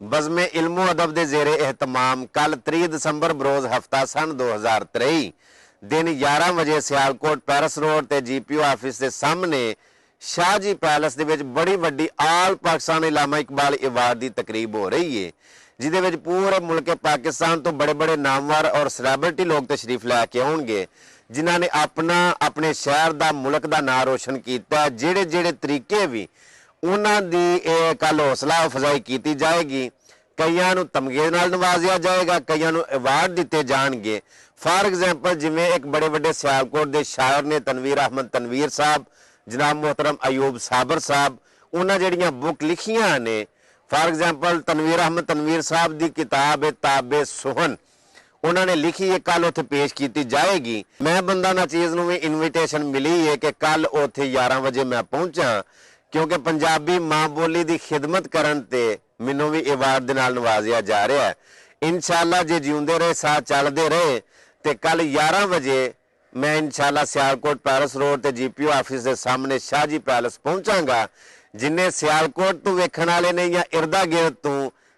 बज़मे Elmo अदब के जेरे एहतमाम कल 30 दसंबर बरोज़ हफ्ता सन 2023 दिन 11 बजे सियालकोट पैरिस रोड ते GPO ऑफिस के सामने शाहजी पैलेस के बड़ी वड्डी आल पाकिस्तान इलामा इकबाल अवार्ड की तकरीब हो रही है, जिदे पूरे मुल्क पाकिस्तान तो बड़े बड़े नामवर और सैलेब्रिटी लोग तशरीफ लैके आउणगे, जिन्हों ने अपने शहर का मुल्क का नाम रोशन किया। जेड़े जेड़े तरीके भी उन्होंने कल हौसला अफजाई की जाएगी, कईयां तमगे नाल नवाजिया जाएगा, कईयां अवार्ड दिते जाएंगे। फॉर एग्जाम्पल जिमें एक बड़े बड़े सियालकोट के शायर ने तनवीर अहमद तनवीर साहब, जनाब मोहतरम अयूब साबर साहब, उन्हें जड़ियाँ बुक लिखियां ने। फॉर एग्जाम्पल तनवीर अहमद तनवीर साहब की किताब है ताबे सुहन, उन्होंने लिखी है, कल उत्थे पेश की जाएगी। मैं बंदा ना चीज़ में भी इनविटेशन मिली है कि कल उत्थे 11 बजे मैं पहुंचा, क्योंकि पंजाबी माँ बोली की खिदमत करन ते मैनू भी अवार्ड दे नाल नवाजिया जा रहा है। इंशाअल्लाह जे जिउंदे रहे साथ चलते रहे तो कल 11 बजे मैं इंशाअल्लाह सियालकोट पैरिस रोड ते GPO ऑफिस के सामने शाहजी पैलेस पहुंचागा। जिन्हें सियालकोट तो वेखण वाले ने या इर्दा गिर्द तो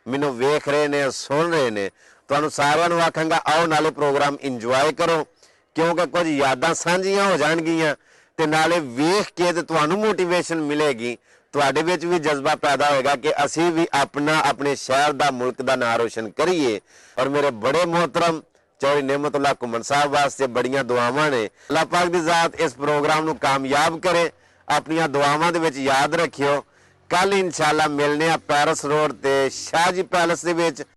मैनू वेख रहे ने सुन रहे ने, तुहानू सारिआं नू आखांगा आओ नाले प्रोग्राम इंजॉय करो, क्योंकि कुछ यादां साझियां हो जाणगियां ते नाले वेख के ते तुहानू मोटिवेशन मिलेगी, तुहाडे विच भी जज्बा पैदा होएगा कि असी भी अपने शहर का मुल्क का नाम रोशन करिए। और मेरे बड़े मोहतरम चौधरी नेमतुल्लाह घुम्मन साहब वास्ते बड़ियां दुआवां ने। अल्लाह पाक दी ज़ात इस प्रोग्राम नू कामयाब करे। अपनियां दुआवां दे विच याद रखियो। कल इंशाअल्लाह मिलने पैरिस रोड ते शाहजी पैलेस दे विच।